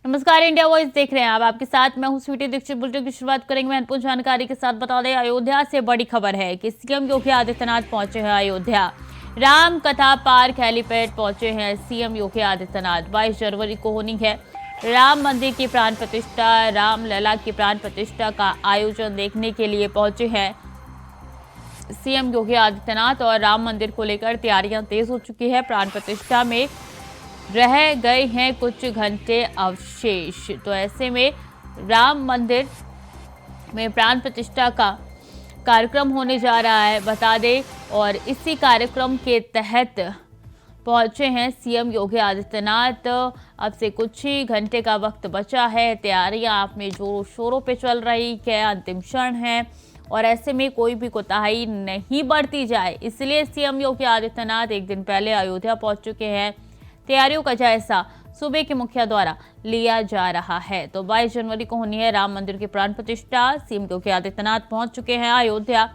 नमस्कार, India voice देख रहे हैं आप। आपके साथ मैं हूं स्वीटी दीक्षित। बुलेटिन की शुरुआत करेंगे महत्वपूर्ण जानकारी के साथ। बता दें, अयोध्या से बड़ी खबर है कि सीएम योगी आदित्यनाथ पहुंचे हैं अयोध्या। राम कथा पार्क हेलीपैड पहुंचे हैं सीएम योगी आदित्यनाथ। 22 जनवरी को होनी है राम मंदिर की प्राण प्रतिष्ठा। रामलला की प्राण प्रतिष्ठा का आयोजन देखने के लिए पहुंचे हैं सीएम योगी आदित्यनाथ और राम मंदिर को लेकर तैयारियां तेज हो चुकी है। प्राण प्रतिष्ठा में रह गए हैं कुछ घंटे अवशेष, तो ऐसे में राम मंदिर में प्राण प्रतिष्ठा का कार्यक्रम होने जा रहा है, बता दें। और इसी कार्यक्रम के तहत पहुंचे हैं सीएम योगी आदित्यनाथ। अब से कुछ ही घंटे का वक्त बचा है। तैयारियां आप में जोरों शोरों पे चल रही है, अंतिम क्षण है और ऐसे में कोई भी कोताही नहीं बरती जाए, इसलिए सीएम योगी आदित्यनाथ एक दिन पहले अयोध्या पहुंच चुके हैं। तैयारियों का जायजा सूबे के मुखिया द्वारा लिया जा रहा है। तो 22 जनवरी को होनी है राम मंदिर की प्राण प्रतिष्ठा। सीएम योगी आदित्यनाथ पहुंच चुके हैं अयोध्या।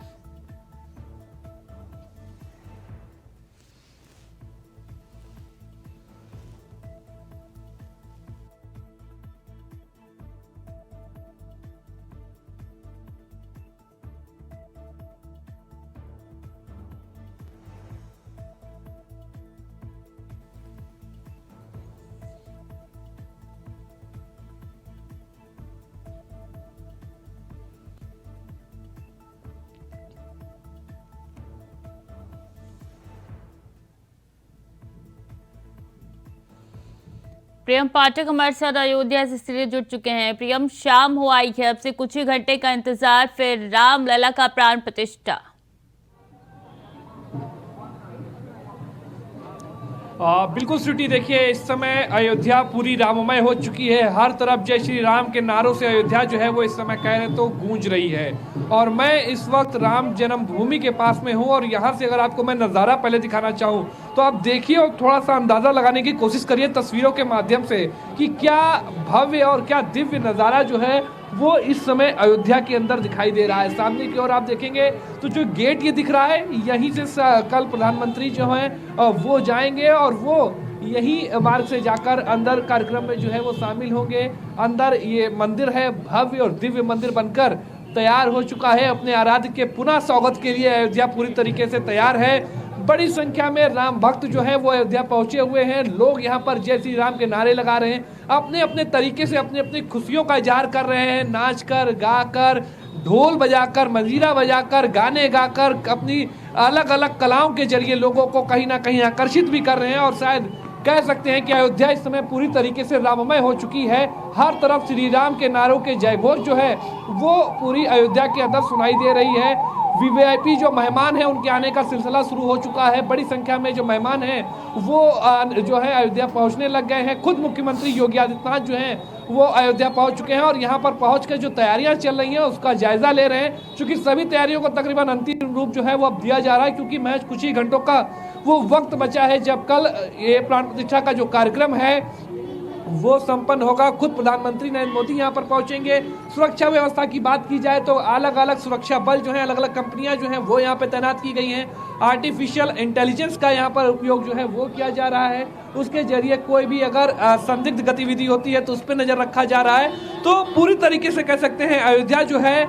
प्रियम पाठक हमारे साथ अयोध्या से सीधे जुड़ चुके हैं। प्रियम, शाम हो आई है, अब से कुछ ही घंटे का इंतजार, फिर रामलला का प्राण प्रतिष्ठा। बिल्कुल स्वीटी, देखिए इस समय अयोध्या पूरी राममय हो चुकी है। हर तरफ जय श्री राम के नारों से अयोध्या जो है वो इस समय कह रहे तो गूंज रही है। और मैं इस वक्त राम जन्मभूमि के पास में हूँ और यहाँ से अगर आपको मैं नज़ारा पहले दिखाना चाहूँ तो आप देखिए और थोड़ा सा अंदाज़ा लगाने की कोशिश करिए तस्वीरों के माध्यम से कि क्या भव्य और क्या दिव्य नज़ारा जो है वो इस समय अयोध्या के अंदर दिखाई दे रहा है। सामने की ओर आप देखेंगे तो जो गेट ये दिख रहा है, यहीं से कल प्रधानमंत्री जो हैं वो जाएंगे और वो यही मार्ग से जाकर अंदर कार्यक्रम में जो है वो शामिल होंगे। अंदर ये मंदिर है, भव्य और दिव्य मंदिर बनकर तैयार हो चुका है। अपने आराध्य के पुनः स्वागत के लिए अयोध्या पूरी तरीके से तैयार है। बड़ी संख्या में राम भक्त जो है वो अयोध्या पहुंचे हुए हैं। लोग यहाँ पर जय श्री राम के नारे लगा रहे हैं, अपने अपने तरीके से अपनी अपनी खुशियों का इजहार कर रहे हैं। नाच कर, गा कर, ढोल बजाकर, मंजीरा बजाकर, गाने गाकर, अपनी अलग अलग कलाओं के जरिए लोगों को कहीं ना कहीं आकर्षित भी कर रहे हैं। और शायद कह सकते हैं कि अयोध्या इस समय पूरी तरीके से राममय हो चुकी है। हर तरफ श्री राम के नारों के जयघोष जो है वो पूरी अयोध्या के अंदर सुनाई दे रही है। वीवीआईपी जो मेहमान हैं उनके आने का सिलसिला शुरू हो चुका है। बड़ी संख्या में जो मेहमान हैं वो जो है अयोध्या पहुंचने लग गए हैं। खुद मुख्यमंत्री योगी आदित्यनाथ जो हैं वो अयोध्या पहुंच चुके हैं और यहाँ पर पहुँच कर जो तैयारियां चल रही हैं उसका जायजा ले रहे हैं। क्योंकि सभी तैयारियों को तकरीबन अंतिम रूप जो है वो अब दिया जा रहा है, क्योंकि महज कुछ ही घंटों का वो वक्त बचा है जब कल ये प्राण प्रतिष्ठा का जो कार्यक्रम है वो संपन्न होगा। खुद प्रधानमंत्री नरेंद्र मोदी यहाँ पर पहुंचेंगे। सुरक्षा व्यवस्था की बात की जाए तो अलग अलग सुरक्षा बल जो हैं, अलग अलग कंपनियां जो हैं वो यहाँ पे तैनात की गई हैं। आर्टिफिशियल इंटेलिजेंस का यहाँ पर उपयोग जो है वो किया जा रहा है। उसके जरिए कोई भी अगर संदिग्ध गतिविधि होती है तो उस पर नजर रखा जा रहा है। तो पूरी तरीके से कह सकते हैं अयोध्या जो है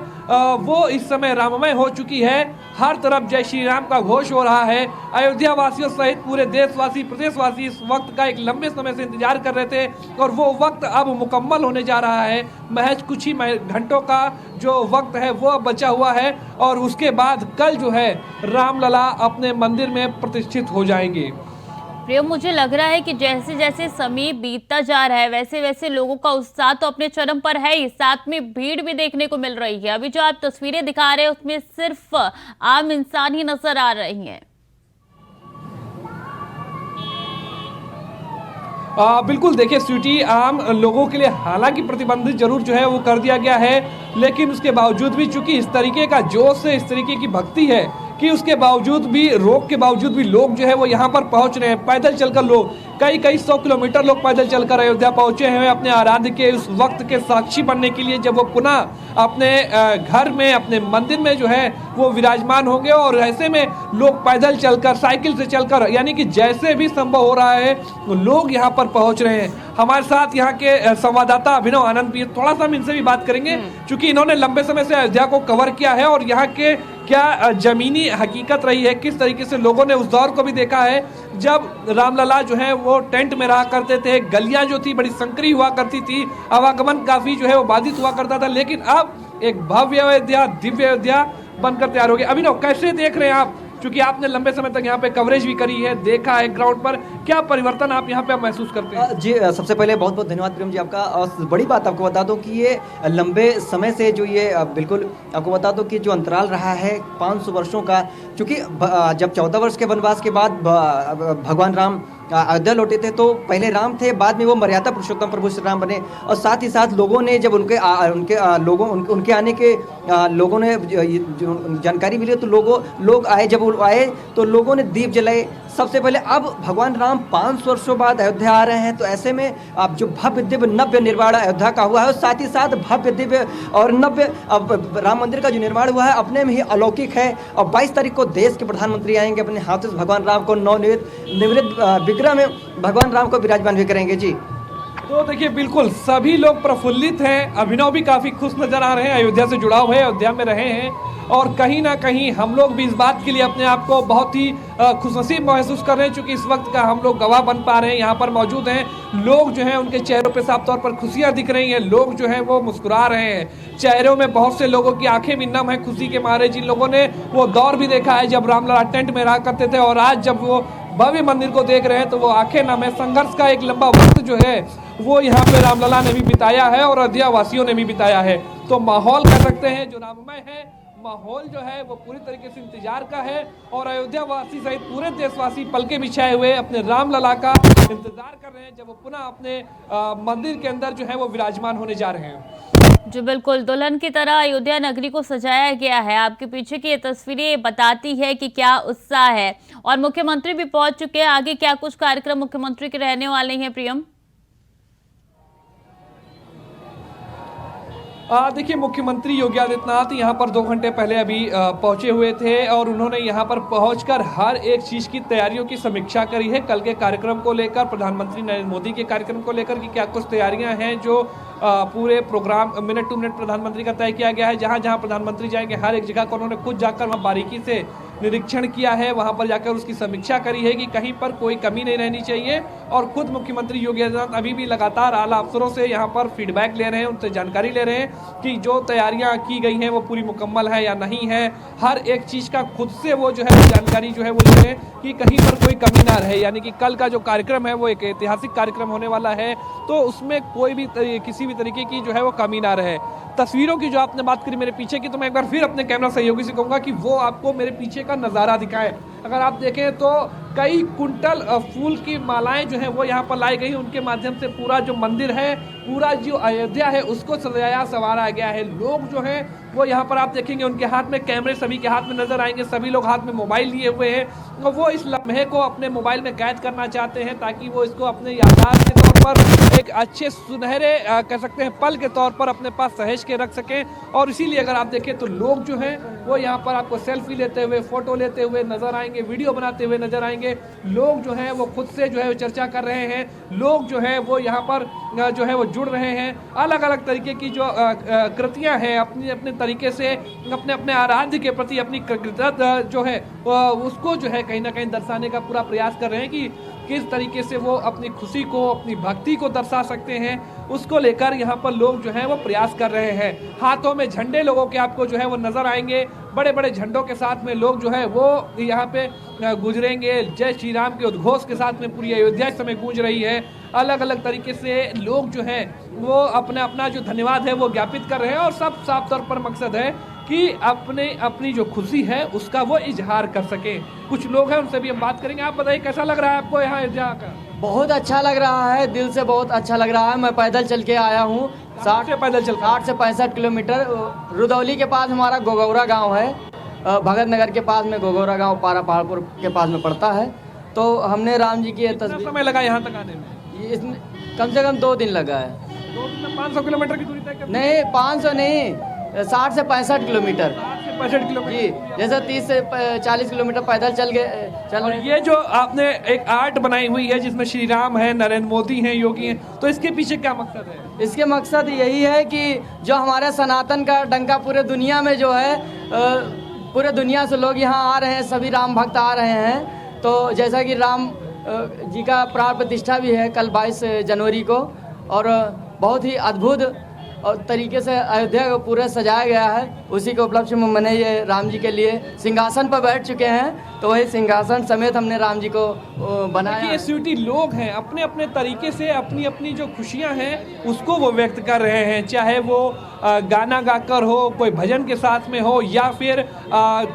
वो इस समय राममय हो चुकी है। हर तरफ जय श्री राम का घोष हो रहा है। अयोध्या वासियों सहित पूरे देशवासी, प्रदेशवासी इस वक्त का एक लंबे समय से इंतजार कर रहे थे और वो वक्त अब मुकम्मल होने जा रहा है। महज कुछ ही घंटों का जो वक्त है वो अब बचा हुआ है और उसके बाद कल जो है रामलला अपने मंदिर में प्रतिष्ठित हो जाएंगे। प्रियम, मुझे लग रहा है कि जैसे जैसे समय बीतता जा रहा है वैसे वैसे लोगों का उत्साह तो अपने चरम पर है ही, साथ में भीड़ भी देखने को मिल रही है। अभी जो आप तस्वीरें दिखा रहे हैं उसमें सिर्फ आम इंसान ही नजर आ रही हैं। बिल्कुल, देखिए स्वीटी, आम लोगों के लिए हालांकि प्रतिबंधित जरूर जो है वो कर दिया गया है, लेकिन उसके बावजूद भी चूंकि इस तरीके का जोश है, इस तरीके की भक्ति है कि उसके बावजूद भी, रोक के बावजूद भी लोग जो है वो यहाँ पर पहुंच रहे हैं। पैदल चलकर लोग कई 100 किलोमीटर लोग पैदल चलकर अयोध्या पहुंचे हैं अपने आराध्य के उस वक्त के साक्षी बनने के लिए, जब वो पुनः अपने घर में, अपने मंदिर में जो है वो विराजमान होंगे। और ऐसे में लोग पैदल चलकर, साइकिल से चलकर, यानी कि जैसे भी संभव हो रहा है लोग यहाँ पर पहुंच रहे हैं। हमारे साथ यहाँ के संवाददाता अभिनव आनंद भी, थोड़ा सा हम इनसे भी बात करेंगे क्योंकि इन्होंने लंबे समय से अयोध्या को कवर किया है और यहाँ के क्या जमीनी हकीकत रही है, किस तरीके से लोगों ने उस दौर को भी देखा है जब रामलला जो है वो टेंट में रहा करते थे, गलियां जो थी बड़ी संकरी हुआ करती थी, आवागमन काफी जो है वो बाधित हुआ करता था, लेकिन अब एक भव्य अयोध्या, दिव्य अयोध्या बनकर तैयार हो गया। अभिनव, कैसे देख रहे हैं आप, क्योंकि आपने लंबे समय तक यहाँ पे कवरेज भी करी है, देखा है ग्राउंड पर, क्या परिवर्तन आप यहाँ पे महसूस करते हैं? जी, सबसे पहले बहुत बहुत धन्यवाद प्रेम जी आपका। और बड़ी बात आपको बता दूं कि ये लंबे समय से जो ये बिल्कुल आपको बता दूं कि जो अंतराल रहा है 500 वर्षों का, क्योंकि जब 14 वर्ष के वनवास के बाद भगवान राम अयोध्या लौटे थे तो पहले राम थे, बाद में वो मर्यादा पुरुषोत्तम प्रभु श्री राम बने। और साथ ही साथ लोगों ने जब उनके आने के लोगों ने जो जानकारी मिली तो लोग आए, जब वो आए तो लोगों ने दीप जलाए सबसे पहले। अब भगवान राम 500 वर्षों बाद अयोध्या आ रहे हैं, तो ऐसे में अब जो भव्य दिव्य नव्य निर्माण अयोध्या का हुआ है, और साथ ही साथ भव्य दिव्य और नव्य राम मंदिर का जो निर्माण हुआ है अपने में ही अलौकिक है। और 22 तारीख को देश के प्रधानमंत्री आएंगे, अपने हाथों से भगवान राम को नवनिर्मित विग्रह में भगवान राम को विराजमान भी करेंगे। जी, तो देखिए बिल्कुल सभी लोग प्रफुल्लित हैं। अभिनव भी काफी खुश नजर आ रहे हैं, अयोध्या से जुड़ाव है, अयोध्या में रहे हैं और कहीं ना कहीं हम लोग भी इस बात के लिए अपने आप को बहुत ही खुशनसीब महसूस कर रहे हैं, क्योंकि इस वक्त का हम लोग गवाह बन पा रहे हैं, यहाँ पर मौजूद हैं। लोग जो हैं उनके चेहरों पे साफ तौर पर खुशियां दिख रही हैं, लोग जो हैं वो मुस्कुरा रहे हैं, चेहरों में बहुत से लोगों की आंखें भी नम है खुशी के मारे। जिन लोगों ने वो दौर भी देखा है जब रामलला टेंट में रहा करते थे और आज जब वो भव्य मंदिर को देख रहे हैं तो वो आंखें नम है। संघर्ष का एक लंबा वक्त जो है वो यहाँ पे रामलला ने भी बिताया है और अयोध्या वासियों ने भी बिताया है। तो माहौल कह सकते हैं जो राममय है, माहौल जो है वो पूरी तरीके से इंतजार का है और अयोध्या वासी सहित पूरे देशवासी पलके बिछाए हुए अपने रामलला का इंतजार कर रहे हैं जब वो पुनः अपने मंदिर के अंदर जो है वो विराजमान होने जा रहे हैं। जो बिल्कुल दुल्हन की तरह अयोध्या नगरी को सजाया गया है। आपके पीछे की ये तस्वीरें बताती है कि क्या उत्साह है और मुख्यमंत्री भी पहुंच चुके हैं। आगे क्या कुछ कार्यक्रम मुख्यमंत्री के रहने वाले हैं प्रियम? देखिए, मुख्यमंत्री योगी आदित्यनाथ यहाँ पर 2 घंटे पहले अभी पहुंचे हुए थे और उन्होंने यहाँ पर पहुंचकर हर एक चीज की तैयारियों की समीक्षा करी है। कल के कार्यक्रम को लेकर, प्रधानमंत्री नरेंद्र मोदी के कार्यक्रम को लेकर कि क्या कुछ तैयारियां हैं जो पूरे प्रोग्राम मिनट टू मिनट प्रधानमंत्री का तय किया गया है। जहां जहां प्रधानमंत्री जाएंगे हर एक जगह को उन्होंने खुद जाकर वहां बारीकी से निरीक्षण किया है, वहां पर जाकर उसकी समीक्षा करी है कि कहीं पर कोई कमी नहीं रहनी चाहिए। और खुद मुख्यमंत्री योगी आदित्यनाथ अभी भी लगातार आला अफसरों से यहाँ पर फीडबैक ले रहे हैं, उनसे जानकारी ले रहे हैं कि जो तैयारियां की गई हैं वो पूरी मुकम्मल है या नहीं है। हर एक चीज़ का खुद से वो जो है जानकारी जो है वो ले रहे हैं कि कहीं पर कोई कमी ना रहे। यानी कि कल का जो कार्यक्रम है वो एक ऐतिहासिक कार्यक्रम होने वाला है, तो उसमें कोई भी किसी भी तरीके की जो है वो कमी ना रहे। तस्वीरों की जो आपने बात करी मेरे पीछे की, तो मैं एक बार फिर अपने कैमरा सहयोगी से कहूँगा कि वो आपको मेरे पीछे का नज़ारा दिखाएं। अगर आप देखें तो कई कुंटल फूल की मालाएं जो है वो यहाँ पर लाई गई, उनके माध्यम से पूरा जो मंदिर है, पूरा जो अयोध्या है उसको सजाया संवारा गया है। लोग जो हैं वो यहाँ पर आप देखेंगे उनके हाथ में कैमरे सभी के हाथ में नजर आएंगे, सभी लोग हाथ में मोबाइल लिए हुए हैं और वो इस लम्हे को अपने मोबाइल में कैद करना चाहते हैं ताकि वो इसको अपने याददाश्त के तौर पर एक अच्छे सुनहरे कह सकते हैं पल के तौर पर अपने पास सहेज के रख सकें। और इसीलिए अगर आप देखें तो लोग जो हैं वो यहाँ पर आपको सेल्फी लेते हुए, फोटो लेते हुए नजर आएंगे, वीडियो बनाते हुए नजर आएंगे। लोग जो हैं वो खुद से जो है चर्चा कर रहे हैं, लोग जो है वो यहाँ पर जो है वो जुड़ रहे हैं। अलग अलग तरीके की जो कृतियाँ हैं अपने अपने तरीके से अपने अपने आराध्य के प्रति अपनी कृतज्ञता जो है उसको जो है कहीं ना कहीं दर्शाने का पूरा प्रयास कर रहे हैं कि किस तरीके से वो अपनी खुशी को, अपनी भक्ति को दर्शा सकते हैं, उसको लेकर यहाँ पर लोग जो हैं वो प्रयास कर रहे हैं। हाथों में झंडे लोगों के आपको जो है वो नजर आएंगे, बड़े बड़े झंडों के साथ में लोग जो है वो यहाँ पे गुजरेंगे। जय श्री राम के उद्घोष के साथ में पूरी अयोध्या इस समय गूंज रही है। अलग अलग तरीके से लोग जो हैं वो अपना जो धन्यवाद है वो ज्ञापित कर रहे हैं और सब साफ तौर पर मकसद है कि अपनी जो खुशी है उसका वो इजहार कर सके। कुछ लोग हैं उनसे भी हम बात करेंगे। आप बताइए कैसा लग रहा है आपको यहाँ अयोध्या का? बहुत अच्छा लग रहा है, दिल से बहुत अच्छा लग रहा है। मैं पैदल चल के आया हूँ, 60 से 65 किलोमीटर। रुदौली के पास हमारा गोगौरा गांव है, भगत नगर के पास में घोघोरा गांव पारा पहाड़पुर के पास में पड़ता है। तो हमने राम जी की ये कितना तस्वीर, समय लगा यहाँ तक आने में? इसमें कम से कम 2 दिन लगा है। 2 दिन में 500 किलोमीटर की दूरी तय करनी है? नहीं 500 नहीं, 60 से 65 किलोमीटर 65 किलोमीटर। जी, जैसे 30 से 40 किलोमीटर पैदल चल और रहे। ये जो आपने एक आर्ट बनाई हुई है जिसमें श्री राम है, नरेंद्र मोदी हैं, योगी हैं, तो इसके पीछे क्या मकसद है? इसके मकसद यही है कि जो हमारे सनातन का डंका पूरे दुनिया में जो है, पूरे दुनिया से लोग यहाँ आ रहे हैं, सभी राम भक्त आ रहे हैं। तो जैसा कि राम जी का प्राण प्रतिष्ठा भी है कल 22 जनवरी को, और बहुत ही अद्भुत और तरीके से अयोध्या को पूरा सजाया गया है। उसी के उपलक्ष्य में मैंने ये राम जी के लिए सिंहासन पर बैठ चुके हैं, तो वही सिंहासन समेत हमने राम जी को बनाया। ये स्वीटी लोग हैं, अपने अपने तरीके से अपनी अपनी जो खुशियां हैं उसको वो व्यक्त कर रहे हैं, चाहे वो गाना गाकर हो, कोई भजन के साथ में हो, या फिर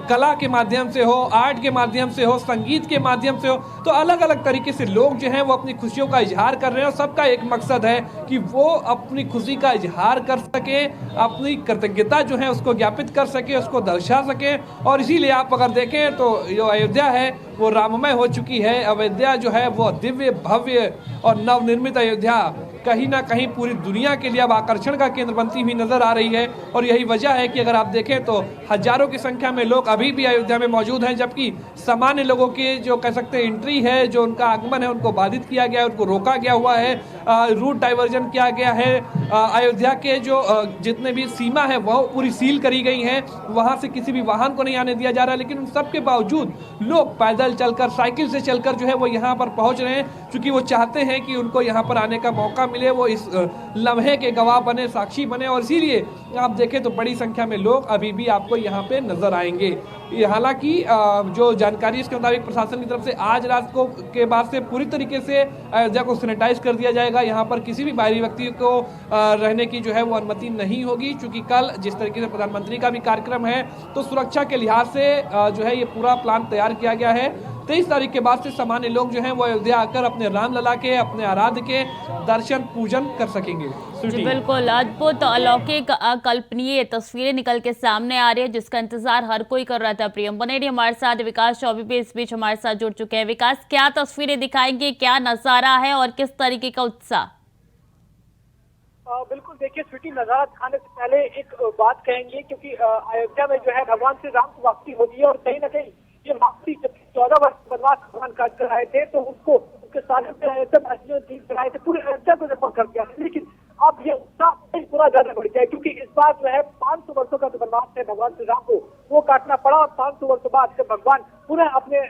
कला के माध्यम से हो, आर्ट के माध्यम से हो, संगीत के माध्यम से हो। तो अलग अलग तरीके से लोग जो हैं वो अपनी खुशियों का इजहार कर रहे हैं, और सबका एक मकसद है कि वो अपनी खुशी का इजहार कर सके, अपनी कृतज्ञता जो है उसको ज्ञापित कर सके, उसको दर्शा सके। और इसीलिए आप अगर देखें तो जो अयोध्या है वो राममय हो चुकी है। अयोध्या जो है वो दिव्य भव्य और नवनिर्मित अयोध्या कहीं ना कहीं पूरी दुनिया के लिए अब आकर्षण का केंद्र बनती हुई नजर आ रही है। और यही वजह है कि अगर आप देखें तो हजारों की संख्या में लोग अभी भी अयोध्या में मौजूद हैं, जबकि सामान्य लोगों के जो कह सकते हैं एंट्री है, जो उनका आगमन है, उनको बाधित किया गया है, उनको रोका गया हुआ है, रूट डाइवर्जन किया गया है। अयोध्या के जो जितने भी सीमा है वह पूरी सील करी गई है, वहाँ से किसी भी वाहन को नहीं आने दिया जा रहा है। लेकिन उन सब के बावजूद लोग पैदल चलकर, साइकिल से चलकर जो है वो यहाँ पर पहुँच रहे हैं, क्योंकि वो चाहते हैं कि उनको यहाँ पर आने का मौका मिले, वो इस लम्हे के गवाह बने, साक्षी बने। और इसीलिए आप देखें तो बड़ी संख्या में लोग अभी भी आपको यहाँ पे नजर आएंगे। हालांकि जो जानकारी इसके मुताबिक प्रशासन की तरफ से आज रात को के बाद से पूरी तरीके से अयोध्या को सैनिटाइज कर दिया जाएगा। यहाँ पर किसी भी बाहरी व्यक्ति को रहने की जो है वो अनुमति नहीं होगी, क्योंकि कल जिस तरीके से प्रधानमंत्री का भी कार्यक्रम है, तो सुरक्षा के लिहाज से जो है ये पूरा प्लान तैयार किया गया है। 23 तारीख के बाद से सामान्य लोग जो हैं वो अयोध्या आकर अपने रामलला के, अपने आराध्य के दर्शन पूजन कर सकेंगे। जी बिल्कुल, अद्भुत, अलौकिक, अकल्पनीय तस्वीरें निकल के सामने आ रही है, जिसका इंतजार हर कोई कर रहा था। प्रियम बने रही हमारे साथ, विकास चौबे भी इस बीच हमारे साथ जुड़ चुके हैं। विकास, क्या तस्वीरें दिखाएंगे, क्या नजारा है और किस तरीके का उत्साह? बिल्कुल, देखिए स्वीटी, नजारा दिखाने से पहले एक बात कहेंगे, क्योंकि अयोध्या में जो है भगवान श्री राम की वापसी होती है, और कहीं ना कहीं ये वापसी 14 वर्ष वनवास भगवान काट कर आए थे, तो उसको उसके स्वागत में आए थे, पूरे अयोध्या को जमा कर दिया। लेकिन अब ये उत्साह पूरा ज्यादा बढ़ गया है, क्योंकि इस बार जो है 500 वर्षों का जो वनवास है भगवान श्री राम को वो काटना पड़ा, और 500 वर्षों बाद जब भगवान पुनः अपने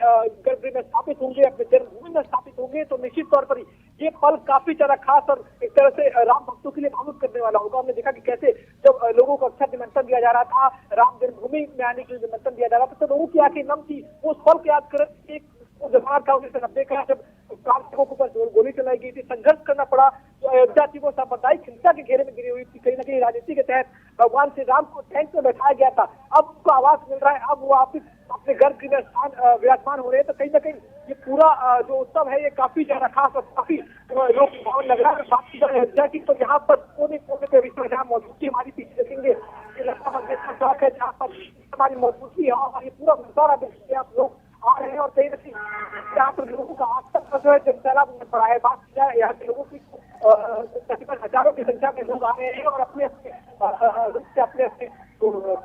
गर्भ में स्थापित होंगे, अपने जन्मभूमि में स्थापित होंगे, तो निश्चित तौर पर ये पल काफी ज्यादा खास और एक तरह से राम भक्तों के लिए भावुक करने वाला होगा। हमने देखा कि कैसे जब लोगों को अच्छा निमंत्रण दिया जा रहा था, राम जन्मभूमि में आने के लिए निमंत्रण दिया जा रहा था, तो लोगों की आंखें नम थी। वो उस पल को याद कर, एक जमाना था 1990 का, जब कार्मिकों के ऊपर गोली चलाई गई थी, संघर्ष करना पड़ा, तो अयोध्या थी वो सांप्रदायिक हिंसा के घेरे में गिरी हुई थी। कहीं ना कहीं राजनीति के तहत भगवान श्री राम को टैंक में बैठाया गया था, अब उनको आवाज मिल रहा है, अब वो वापिस अपने गर्भ के स्थान विराजमान हो रहे हैं। तो कहीं ना कहीं ये पूरा जो उत्सव है ये काफी ज्यादा खास और काफी लोग भावन लग रहा है। बात की जाए अयोध्या की, तो यहाँ पर कोने कोने पे विश्व जहाँ मौजूदगी हमारी पीछे देखेंगे, लता मंगेशकर चौक है जहाँ पर हमारी मौजूदगी है, और ये पूरा नजारा देखिए, आप लोग आ रहे हैं, और कहीं ना कहीं यहाँ पर लोगों का आज तक जो है जनसैलाब में पड़ा है। बात की जाए यहाँ के लोगों की, तकरीबन हजारों की संख्या में लोग आ रहे हैं, और अपने अपने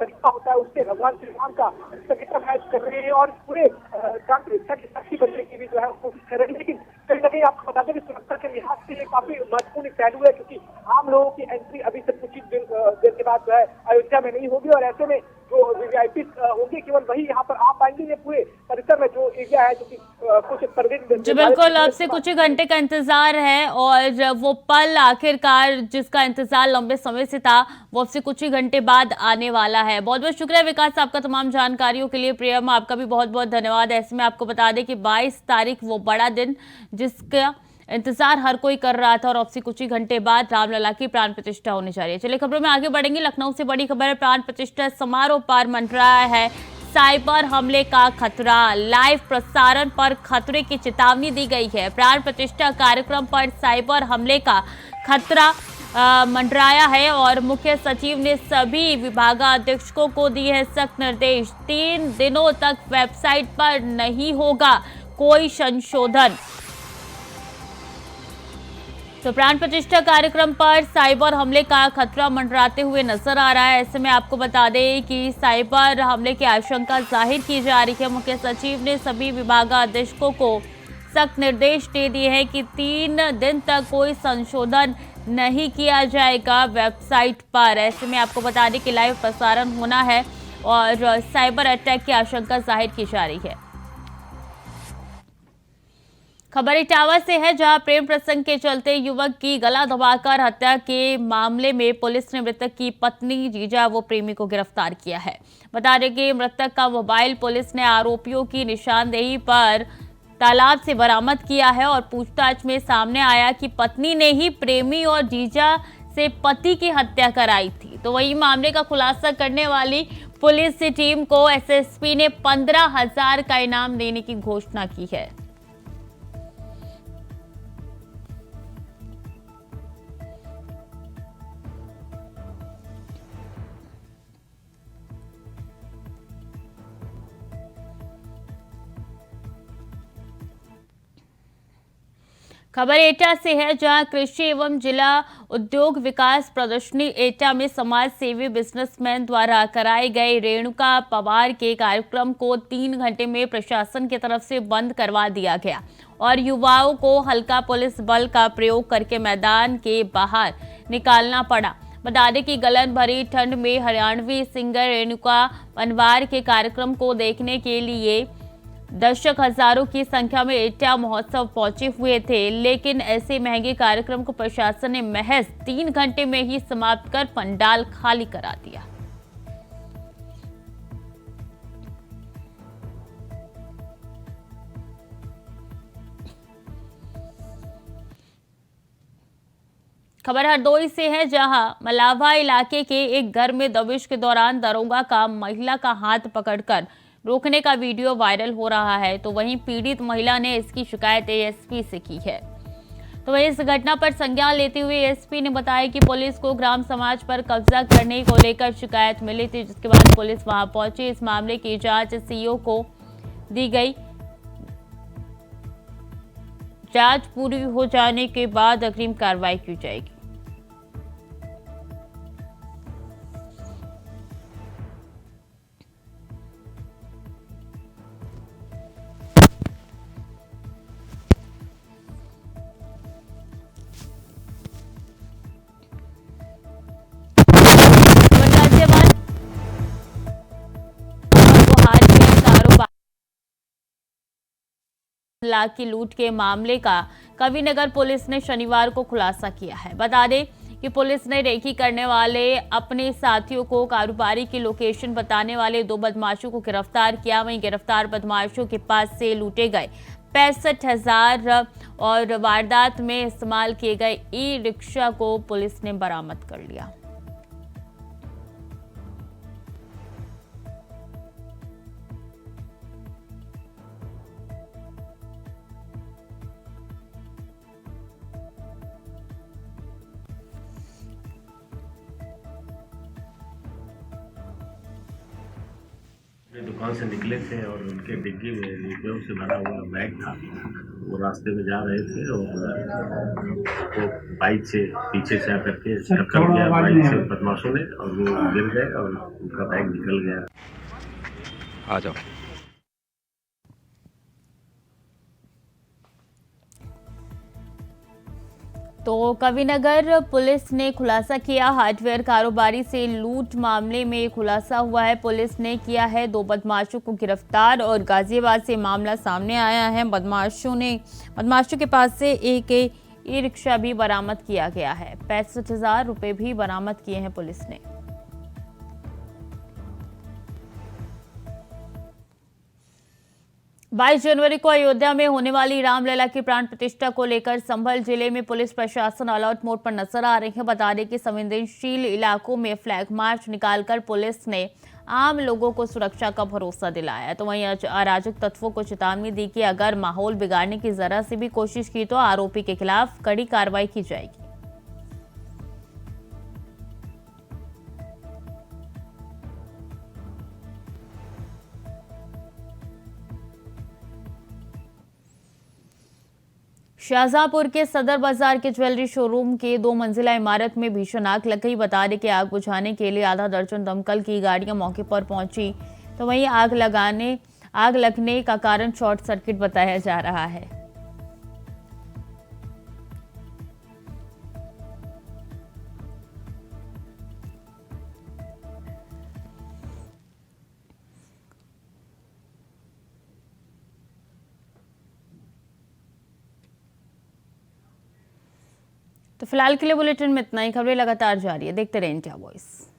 तरीका होता है उससे भगवान श्री राम का कर रहे हैं, और पूरे प्राण प्रतिष्ठा की साक्षी बनने की भी जो है कोशिश कर रहे हैं। लेकिन कहीं ना कहीं आपको बता दें कि सुरक्षा के लिहाज से ये काफी महत्वपूर्ण पहलू है, क्योंकि आम लोगों की एंट्री अभी से कुछ देर के बाद जो है अयोध्या में नहीं होगी, और ऐसे में जो वीवीआईपी होंगे केवल वही यहाँ पर आ पाएंगे। ये पूरे परिसर में जो एरिया है, जो कि कुछ जी बिल्कुल, अब से कुछ ही घंटे का इंतजार है, और वो पल आखिरकार जिसका इंतजार लंबे समय से था वो अब से कुछ ही घंटे बाद आने वाला है। बहुत बहुत शुक्रिया विकास आपका तमाम जानकारियों के लिए। प्रियम, आपका भी बहुत बहुत धन्यवाद। ऐसे में आपको बता दें कि 22 तारीख वो बड़ा दिन जिसका इंतजार हर कोई कर रहा था, और अब से कुछ ही घंटे बाद रामलला की प्राण प्रतिष्ठा होने जा रही है। चलिए खबरों में आगे बढ़ेंगे। लखनऊ से बड़ी खबर है, प्राण प्रतिष्ठा समारोह पर मंडरा है साइबर हमले का खतरा। लाइव प्रसारण पर खतरे की चेतावनी दी गई है। प्राण प्रतिष्ठा कार्यक्रम पर साइबर हमले का खतरा मंडराया है और मुख्य सचिव ने सभी विभागाध्यक्षों को दी है सख्त निर्देश। 3 दिनों तक वेबसाइट पर नहीं होगा कोई संशोधन। तो प्राण प्रतिष्ठा कार्यक्रम पर साइबर हमले का खतरा मंडराते हुए नजर आ रहा है। ऐसे में आपको बता दें कि साइबर हमले की आशंका जाहिर की जा रही है। मुख्य सचिव ने सभी विभागाध्यक्षों को सख्त निर्देश दे दिए हैं कि 3 दिन तक कोई संशोधन नहीं किया जाएगा वेबसाइट पर। ऐसे में आपको बता दें कि लाइव प्रसारण होना है और साइबर अटैक की आशंका जाहिर की जा रही है। खबर इटावा से है, जहां प्रेम प्रसंग के चलते युवक की गला दबाकर हत्या के मामले में पुलिस ने मृतक की पत्नी जीजा व प्रेमी को गिरफ्तार किया है। बता दें कि मृतक का मोबाइल पुलिस ने आरोपियों की निशानदेही पर तालाब से बरामद किया है और पूछताछ में सामने आया कि पत्नी ने ही प्रेमी और जीजा से पति की हत्या कराई थी। तो वही मामले का खुलासा करने वाली पुलिस टीम को एसएसपी ने 15,000 का इनाम देने की घोषणा की है। खबर एटा से है, जहां कृषि एवं जिला उद्योग विकास प्रदर्शनी एटा में समाज सेवी बिजनेसमैन द्वारा कराए गए रेणुका पवार के कार्यक्रम को 3 घंटे में प्रशासन की तरफ से बंद करवा दिया गया और युवाओं को हल्का पुलिस बल का प्रयोग करके मैदान के बाहर निकालना पड़ा। बता दें कि गलन भरी ठंड में हरियाणवी सिंगर रेणुका पवार के कार्यक्रम को देखने के लिए दर्शक हजारों की संख्या में एटा महोत्सव पहुंचे हुए थे, लेकिन ऐसे महंगे कार्यक्रम को प्रशासन ने महज 3 घंटे में ही समाप्त कर पंडाल खाली करा दिया। खबर हरदोई से है, जहां मलावा इलाके के एक घर में दबिश के दौरान दरोगा का महिला का हाथ पकड़कर रोकने का वीडियो वायरल हो रहा है। तो वहीं पीड़ित महिला ने इसकी शिकायत एएसपी से की है। तो वहीं इस घटना पर संज्ञान लेते हुए एएसपी ने बताया कि पुलिस को ग्राम समाज पर कब्जा करने को लेकर शिकायत मिली थी, जिसके बाद पुलिस वहां पहुंची। इस मामले की जांच सीओ को दी गई। जांच पूरी हो जाने के बाद अग्रिम कार्रवाई की जाएगी। लाख की लूट के मामले का कविनगर पुलिस ने शनिवार को खुलासा किया है। बता दें कि पुलिस ने रेकी करने वाले अपने साथियों को कारोबारी की लोकेशन बताने वाले 2 बदमाशों को गिरफ्तार किया। वहीं गिरफ्तार बदमाशों के पास से लूटे गए 65,000 और वारदात में इस्तेमाल किए गए ई-रिक्शा को पुलिस ने बरामद कर लिया। दुकान से निकले थे और उनके डिग्गी में रुपयों से भरा हुआ बैग था। वो रास्ते में जा रहे थे और वो बाइक से पीछे से आकर के टक्कर दिया बाइक से बदमाशों ने और वो गिर गए और उनका बैग निकल गया। आ जाओ। तो कविनगर पुलिस ने खुलासा किया, हार्डवेयर कारोबारी से लूट मामले में खुलासा हुआ है। पुलिस ने किया है 2 बदमाशों को गिरफ्तार और गाजियाबाद से मामला सामने आया है। बदमाशों के पास से एक ई-रिक्शा भी बरामद किया गया है। 65,000 रुपए भी बरामद किए हैं पुलिस ने। 22 जनवरी को अयोध्या में होने वाली रामलला की प्राण प्रतिष्ठा को लेकर संभल जिले में पुलिस प्रशासन अलर्ट मोड पर नजर आ रही है। बता दें कि संवेदनशील इलाकों में फ्लैग मार्च निकालकर पुलिस ने आम लोगों को सुरक्षा का भरोसा दिलाया। तो वहीं अराजक तत्वों को चेतावनी दी कि अगर माहौल बिगाड़ने की जरा सी भी कोशिश की तो आरोपी के खिलाफ कड़ी कार्रवाई की जाएगी। शाहजहांपुर के सदर बाजार के ज्वेलरी शोरूम के 2 मंजिला इमारत में भीषण आग लग गई। बता दें कि आग बुझाने के लिए आधा दर्जन दमकल की गाड़ियां मौके पर पहुंची, तो वहीं आग लगने का कारण शॉर्ट सर्किट बताया जा रहा है। तो फिलहाल के लिए बुलेटिन में इतना ही। खबरें लगातार जारी है, देखते रहें इंडिया वॉइस।